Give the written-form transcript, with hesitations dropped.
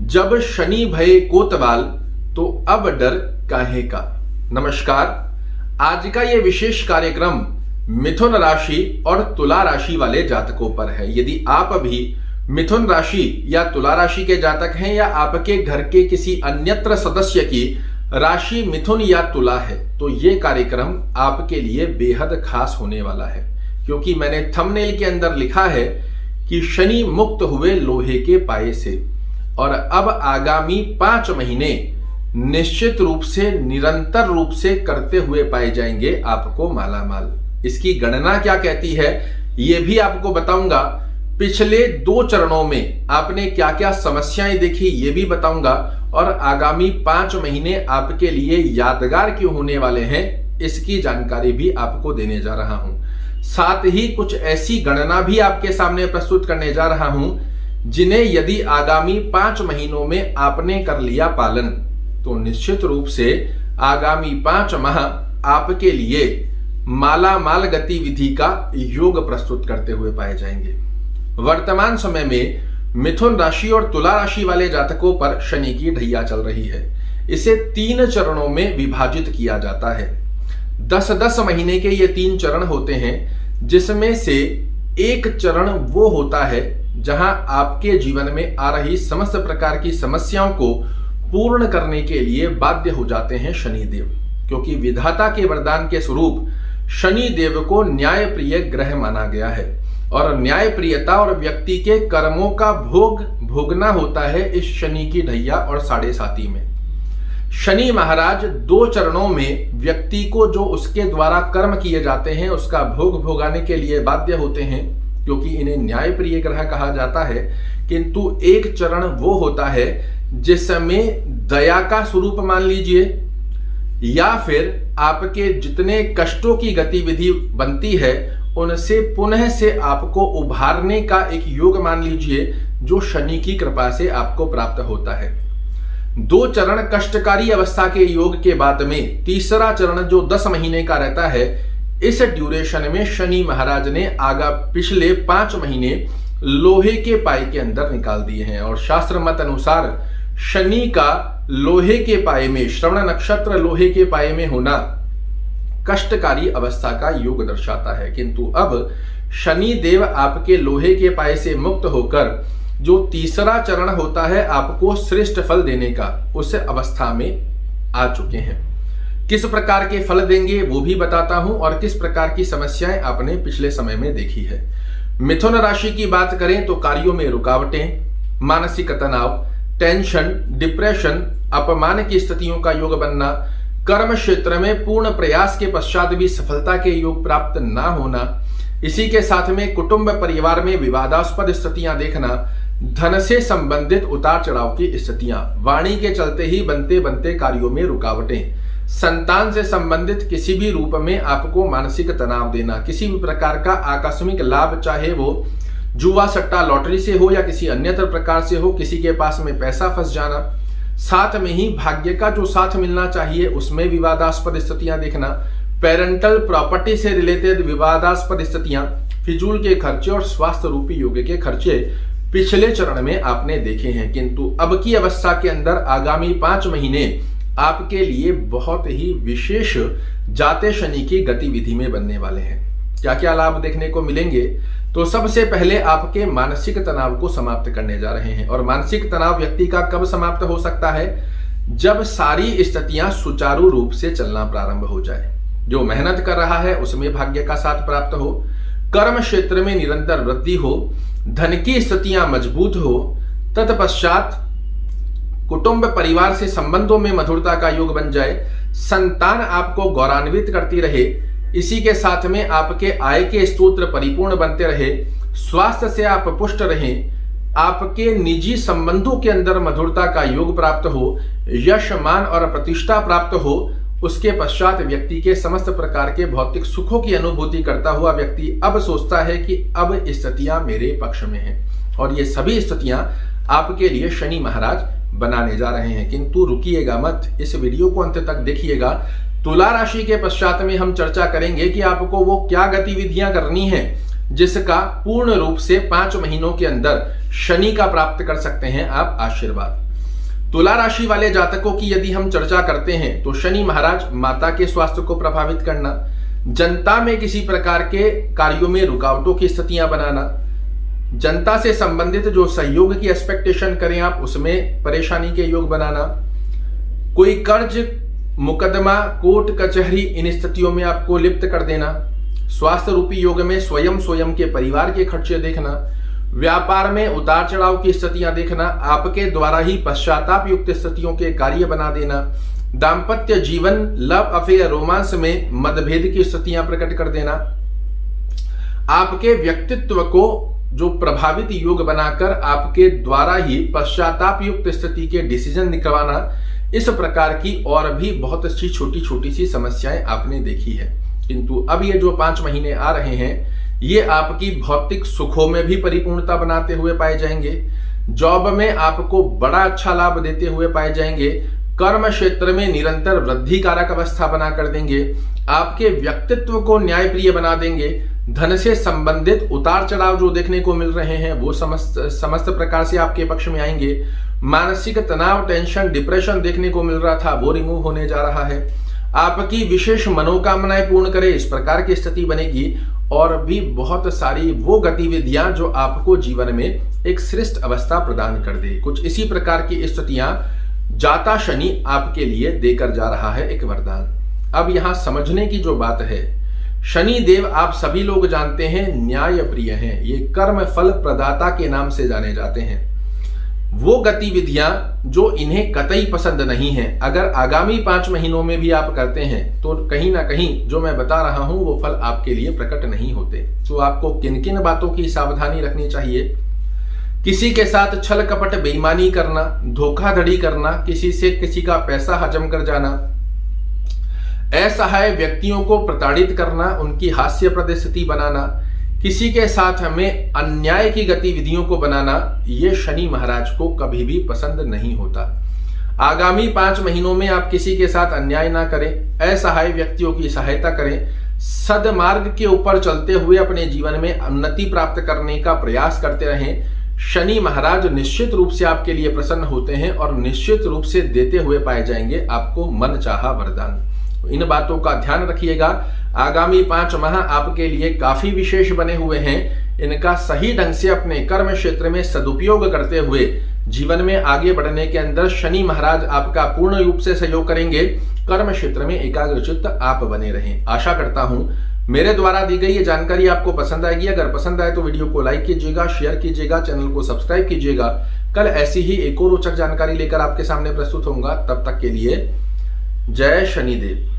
जब शनि भये कोतवाल तो अब डर काहे का। नमस्कार, आज का ये विशेष कार्यक्रम मिथुन राशि और तुला राशि वाले जातकों पर है। यदि आप भी मिथुन राशि या तुला राशि के जातक हैं या आपके घर के किसी अन्यत्र सदस्य की राशि मिथुन या तुला है तो ये कार्यक्रम आपके लिए बेहद खास होने वाला है, क्योंकि मैंने थंबनेल के अंदर लिखा है कि शनि मुक्त हुए लोहे के पाए से और अब आगामी 5 महीने निश्चित रूप से निरंतर रूप से करते हुए पाए जाएंगे आपको मालामाल। इसकी गणना क्या कहती है ये भी आपको बताऊंगा। पिछले 2 चरणों में आपने क्या क्या समस्याएं देखी ये भी बताऊंगा, और आगामी 5 महीने आपके लिए यादगार क्यों होने वाले हैं इसकी जानकारी भी आपको देने जा रहा हूं। साथ ही कुछ ऐसी गणना भी आपके सामने प्रस्तुत करने जा रहा हूं जिन्हें यदि आगामी 5 महीनों में आपने कर लिया पालन तो निश्चित रूप से आगामी 5 माह आपके लिए मालामाल गतिविधि का योग प्रस्तुत करते हुए पाए जाएंगे। वर्तमान समय में मिथुन राशि और तुला राशि वाले जातकों पर शनि की ढैया चल रही है। इसे 3 चरणों में विभाजित किया जाता है। 10-10 महीने के ये 3 चरण होते हैं, जिसमें से एक चरण वो होता है जहां आपके जीवन में आ रही समस्त प्रकार की समस्याओं को पूर्ण करने के लिए बाध्य हो जाते हैं शनिदेव, क्योंकि विधाता के वरदान के स्वरूप शनिदेव को न्याय प्रिय ग्रह माना गया है और न्याय प्रियता और व्यक्ति के कर्मों का भोगना होता है इस शनि की ढैया और साढ़े साती में। शनि महाराज 2 चरणों में व्यक्ति को जो उसके द्वारा कर्म किए जाते हैं उसका भोग भोगाने के लिए बाध्य होते हैं, क्योंकि इन्हें न्याय प्रिय ग्रह कहा जाता है। किंतु एक चरण वो होता है जिसमें दया का स्वरूप मान लीजिए, या फिर आपके जितने कष्टों की गतिविधि बनती है उनसे पुनः से आपको उभारने का एक योग मान लीजिए, जो शनि की कृपा से आपको प्राप्त होता है। 2 चरण कष्टकारी अवस्था के योग के बाद में तीसरा चरण जो 10 महीने का रहता है, इस ड्यूरेशन में शनि महाराज ने पिछले 5 महीने लोहे के पाए के अंदर निकाल दिए हैं। और शास्त्र मत अनुसार शनि का लोहे के पाए में, श्रवण नक्षत्र लोहे के पाए में होना कष्टकारी अवस्था का योग दर्शाता है। किंतु अब शनि देव आपके लोहे के पाए से मुक्त होकर जो तीसरा चरण होता है आपको श्रेष्ठ फल देने का, उस अवस्था में आ चुके हैं। किस प्रकार के फल देंगे वो भी बताता हूं और किस प्रकार की समस्याएं आपने पिछले समय में देखी है। मिथुन राशि की बात करें तो कार्यों में रुकावटें, मानसिक तनाव, टेंशन, डिप्रेशन, अपमान की स्थितियों का योग बनना, कर्म क्षेत्र में पूर्ण प्रयास के पश्चात भी सफलता के योग प्राप्त ना होना, इसी के साथ में कुटुंब परिवार में विवादास्पद स्थितियां देखना, धन से संबंधित उतार चढ़ाव की स्थितियां, वाणी के चलते ही बनते बनते कार्यों में रुकावटें, संतान से संबंधित किसी भी रूप में आपको मानसिक तनाव देना, किसी भी प्रकार का आकस्मिक लाभ, चाहे वो जुआ सट्टा लॉटरी से हो या किसी अन्यत्र प्रकार से हो, किसी के पास में पैसा फंस जाना, साथ में ही भाग्य का जो साथ मिलना चाहिए उसमें विवादास्पद स्थितियां देखना, पेरेंटल प्रॉपर्टी से रिलेटेड विवादास्पद स्थितियां, फिजूल के खर्चे और स्वास्थ्य रूपी योग के खर्चे पिछले चरण में आपने देखे हैं। किंतु अब की अवस्था के अंदर आगामी 5 महीने आपके लिए बहुत ही विशेष जाते शनि की गतिविधि में बनने वाले हैं। क्या क्या लाभ देखने को मिलेंगे? तो सबसे पहले आपके मानसिक तनाव को समाप्त करने जा रहे हैं। और मानसिक तनाव व्यक्ति का कब समाप्त हो सकता है? जब सारी स्थितियां सुचारू रूप से चलना प्रारंभ हो जाए, जो मेहनत कर रहा है उसमें भाग्य का साथ प्राप्त हो, कर्म क्षेत्र में निरंतर वृद्धि हो, धन की स्थितियां मजबूत हो, तत्पश्चात कुटुंब परिवार से संबंधों में मधुरता का योग बन जाए, संतान आपको गौरवान्वित करती रहे, इसी के साथ में आपके आय के स्रोत परिपूर्ण बनते रहे, स्वास्थ्य से आप पुष्ट रहें, आपके निजी संबंधों के अंदर मधुरता का योग प्राप्त हो, यश मान और प्रतिष्ठा प्राप्त हो, उसके पश्चात व्यक्ति के समस्त प्रकार के भौतिक सुखों की अनुभूति करता हुआ व्यक्ति अब सोचता है कि अब स्थितियां मेरे पक्ष में हैं, और ये सभी स्थितियां आपके लिए शनि महाराज बनाने जा रहे हैं। किंतु रुकिएगा मत, इस वीडियो को अंत तक देखिएगा। तुला राशि के पश्चात में हम चर्चा करेंगे कि आपको वो क्या गतिविधियां करनी है जिसका पूर्ण रूप से 5 महीनों के अंदर शनि का प्राप्त कर सकते हैं आप आशीर्वाद। तुला राशि वाले जातकों की यदि हम चर्चा करते हैं तो शनि महाराज माता के स्वास्थ्य को प्रभावित करना, जनता में किसी प्रकार के कार्यों में रुकावटों की स्थितियां बनाना, जनता से संबंधित जो सहयोग की एक्सपेक्टेशन करें आप उसमें परेशानी के योग बनाना, कोई कर्ज मुकदमा कोर्ट कचहरी इन स्थितियों में आपको लिप्त कर देना, स्वास्थ्य रूपी योग में स्वयं के परिवार के खर्चे देखना, व्यापार में उतार चढ़ाव की स्थितियां देखना, आपके द्वारा ही पश्चाताप युक्त स्थितियों के कार्य बना देना, दाम्पत्य जीवन लव अफेयर रोमांस में मतभेद की स्थितियां प्रकट कर देना, आपके व्यक्तित्व को जो प्रभावित योग बनाकर आपके द्वारा ही पश्चाताप युक्त स्थिति के डिसीजन निकलवाना, इस प्रकार की और भी बहुत अच्छी छोटी छोटी सी समस्याएं आपने देखी है। किंतु अब ये जो 5 महीने आ रहे हैं ये आपकी भौतिक सुखों में भी परिपूर्णता बनाते हुए पाए जाएंगे, जॉब में आपको बड़ा अच्छा लाभ देते हुए पाए जाएंगे, कर्म क्षेत्र में निरंतर वृद्धि कारक अवस्था बना कर देंगे, आपके व्यक्तित्व को न्यायप्रिय बना देंगे, धन से संबंधित उतार चढ़ाव जो देखने को मिल रहे हैं वो समस्त प्रकार से आपके पक्ष में आएंगे, मानसिक तनाव टेंशन डिप्रेशन देखने को मिल रहा था वो रिमूव होने जा रहा है, आपकी विशेष मनोकामनाएं पूर्ण करे इस प्रकार की स्थिति बनेगी, और भी बहुत सारी वो गतिविधियां जो आपको जीवन में एक श्रेष्ठ अवस्था प्रदान कर दे। कुछ इसी प्रकार की स्थितियां जाता शनि आपके लिए देकर जा रहा है एक वरदान। अब यहां समझने की जो बात है, शनि देव आप सभी लोग जानते हैं न्याय प्रिय हैं, ये कर्म फल प्रदाता के नाम से जाने जाते हैं। वो गतिविधियां जो इन्हें कतई पसंद नहीं है, अगर आगामी 5 महीनों में भी आप करते हैं तो कहीं ना कहीं जो मैं बता रहा हूं वो फल आपके लिए प्रकट नहीं होते। तो आपको किन किन बातों की सावधानी रखनी चाहिए? किसी के साथ छल कपट बेईमानी करना, धोखाधड़ी करना, किसी से किसी का पैसा हजम कर जाना, असहाय व्यक्तियों को प्रताड़ित करना, उनकी हास्यप्रद स्थिति बनाना, किसी के साथ हमें अन्याय की गतिविधियों को बनाना, ये शनि महाराज को कभी भी पसंद नहीं होता। आगामी 5 महीनों में आप किसी के साथ अन्याय ना करें, असहाय व्यक्तियों की सहायता करें, सदमार्ग के ऊपर चलते हुए अपने जीवन में उन्नति प्राप्त करने का प्रयास करते रहें। शनि महाराज निश्चित रूप से आपके लिए प्रसन्न होते हैं और निश्चित रूप से देते हुए पाए जाएंगे आपको मनचाहा वरदान। इन बातों का ध्यान रखिएगा। आगामी 5 माह आपके लिए काफी विशेष बने हुए हैं। इनका सही ढंग से अपने कर्म क्षेत्र में सदुपयोग करते हुए जीवन में आगे बढ़ने के अंदर शनि महाराज आपका पूर्ण रूप से सहयोग करेंगे। कर्म क्षेत्र में एकाग्रचित्त आप बने रहें। आशा करता हूं मेरे द्वारा दी गई ये जानकारी आपको पसंद आएगी। अगर पसंद आए तो वीडियो को लाइक कीजिएगा, शेयर कीजिएगा, चैनल को सब्सक्राइब कीजिएगा। कल ऐसी ही एक और रोचक जानकारी लेकर आपके सामने प्रस्तुत होऊंगा। तब तक के लिए जय शनिदेव।